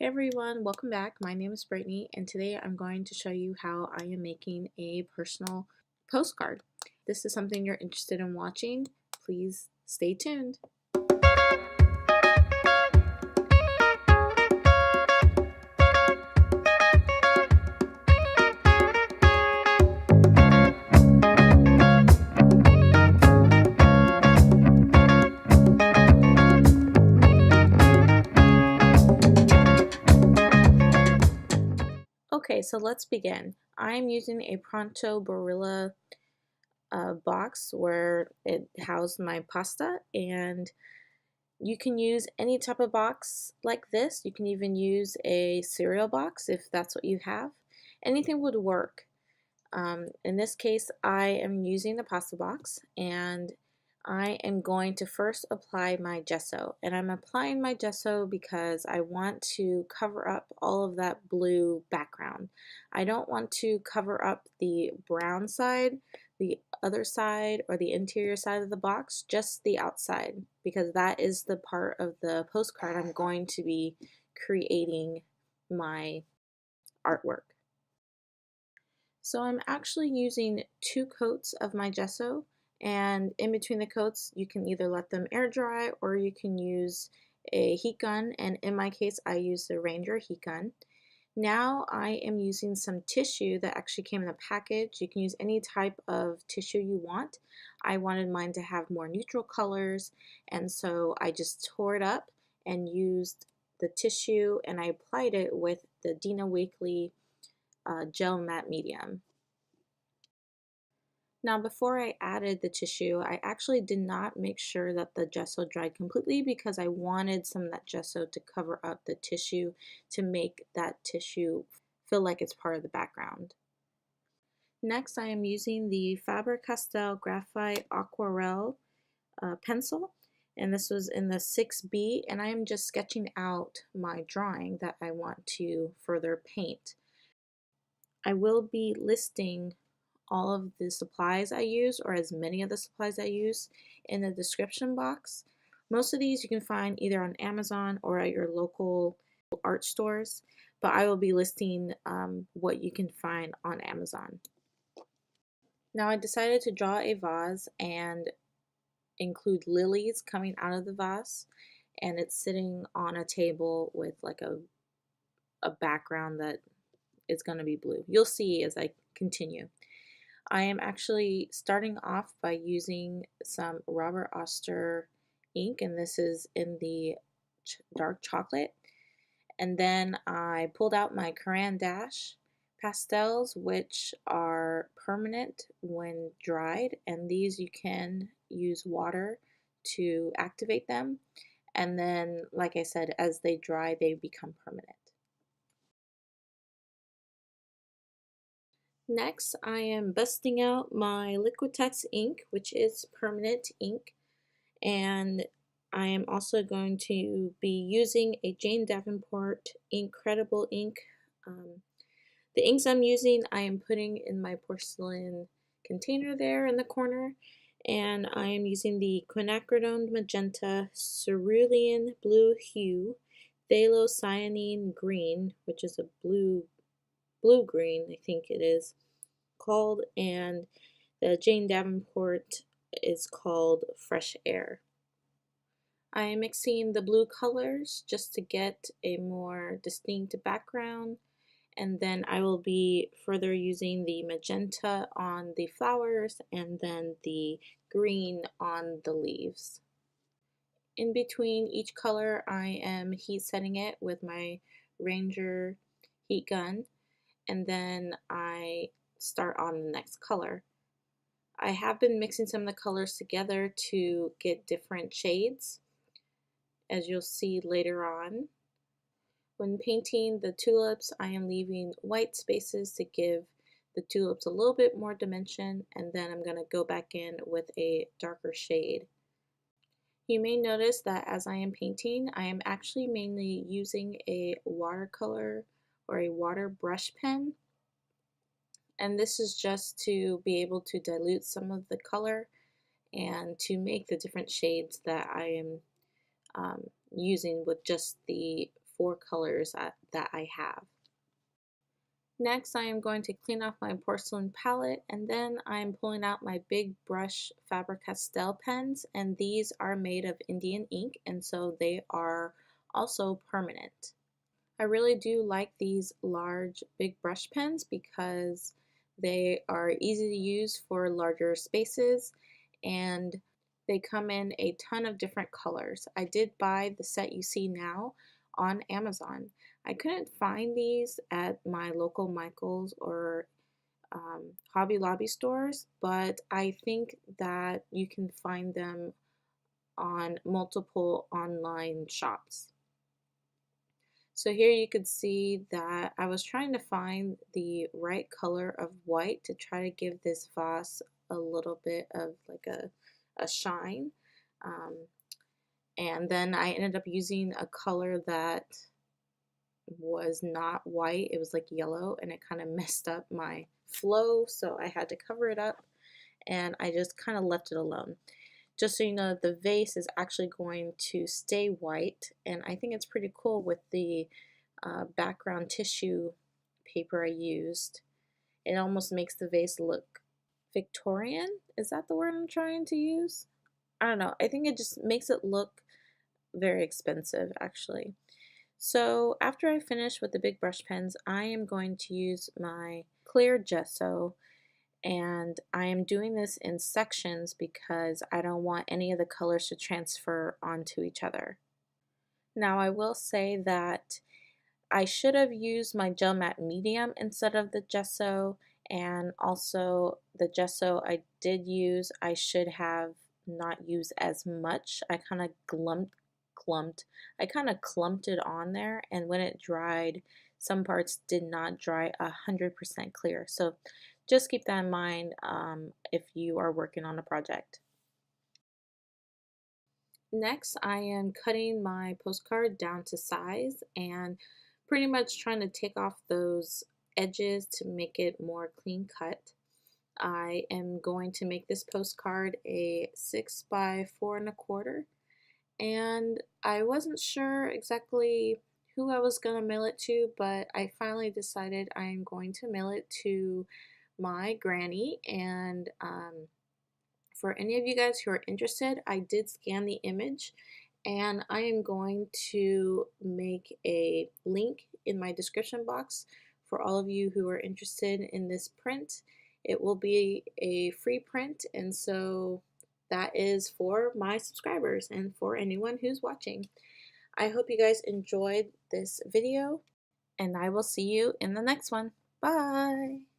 Hey everyone, welcome back. My name is Brittany and today I'm going to show you how I am making a personal postcard. If this is something you're interested in watching, please stay tuned. Okay, so let's begin. I'm using a Pronto Barilla box where it housed my pasta, and you can use any type of box like this. You can even use a cereal box if that's what you have. Anything would work. In this case, I am using the pasta box, and I am going to first apply my gesso. And I'm applying my gesso because I want to cover up all of that blue background. I don't want to cover up the brown side, the other side, or the interior side of the box, just the outside, because that is the part of the postcard I'm going to be creating my artwork. So I'm actually using 2 coats of my gesso, and in between the coats you can either let them air dry or you can use a heat gun, and in my case I use the Ranger heat gun. Now I am using some tissue that actually came in a package. You can use any type of tissue you want. I wanted mine to have more neutral colors, and so I just tore it up and used the tissue, and I applied it with the Dina Wakley gel matte medium. Now before I added the tissue, I actually did not make sure that the gesso dried completely because I wanted some of that gesso to cover up the tissue to make that tissue feel like it's part of the background. Next, I am using the Faber-Castell Graphite Aquarelle pencil, and this was in the 6B, and I am just sketching out my drawing that I want to further paint. I will be listing all of the supplies I use, or as many of the supplies I use, in the description box. Most of these you can find either on Amazon or at your local art stores, but I will be listing what you can find on Amazon. Now I decided to draw a vase and include lilies coming out of the vase, and it's sitting on a table with like a background that is going to be blue. You'll see as I continue. I am actually starting off by using some Robert Oster ink, and this is in the dark chocolate. And then I pulled out my Caran d'Ache pastels, which are permanent when dried, and these you can use water to activate them. And then, like I said, as they dry, they become permanent. Next, I am busting out my Liquitex ink, which is permanent ink, and I am also going to be using a Jane Davenport Incredible ink. The inks I'm using, I am putting in my porcelain container there in the corner, and I am using the Quinacridone Magenta Cerulean Blue Hue, Phthalocyanine Green, which is a blue-green, I think it is called, and the Jane Davenport is called Fresh Air. I am mixing the blue colors just to get a more distinct background, and then I will be further using the magenta on the flowers and then the green on the leaves. In between each color, I am heat setting it with my Ranger heat gun, and then I start on the next color. I have been mixing some of the colors together to get different shades, as you'll see later on. When painting the tulips, I am leaving white spaces to give the tulips a little bit more dimension, and then I'm going to go back in with a darker shade. You may notice that as I am painting, I am actually mainly using a watercolor or a water brush pen, and this is just to be able to dilute some of the color and to make the different shades that I am using with just the 4 colors that I have. Next, I am going to clean off my porcelain palette, and then I am pulling out my big brush Faber-Castell pens, and these are made of Indian ink, and so they are also permanent. I really do like these large big brush pens because they are easy to use for larger spaces, and they come in a ton of different colors. I did buy the set you see now on Amazon. I couldn't find these at my local Michael's or Hobby Lobby stores, but I think that you can find them on multiple online shops. So here you could see that I was trying to find the right color of white to try to give this vase a little bit of like a shine. And then I ended up using a color that was not white. It was like yellow, and it kind of messed up my flow, so I had to cover it up, and I just kind of left it alone. Just so you know, the vase is actually going to stay white, and I think it's pretty cool with the background tissue paper I used. It almost makes the vase look Victorian. Is that the word I'm trying to use? I don't know. I think it just makes it look very expensive, actually. So after I finish with the big brush pens, I am going to use my clear gesso, and I am doing this in sections because I don't want any of the colors to transfer onto each other. Now I will say that I should have used my gel matte medium instead of the gesso, and also the gesso I did use, I should have not used as much. I kind of clumped it on there, and when it dried, some parts did not dry 100% clear. So just keep that in mind if you are working on a project. Next, I am cutting my postcard down to size and pretty much trying to take off those edges to make it more clean cut. I am going to make this postcard a 6 by 4¼ and I wasn't sure exactly who I was going to mail it to, but I finally decided I am going to mail it to my granny. And for any of you guys who are interested, I did scan the image, and I am going to make a link in my description box for all of you who are interested in this print. It will be a free print, and so that is for my subscribers and for anyone who's watching. I hope you guys enjoyed this video, and I will see you in the next one. Bye!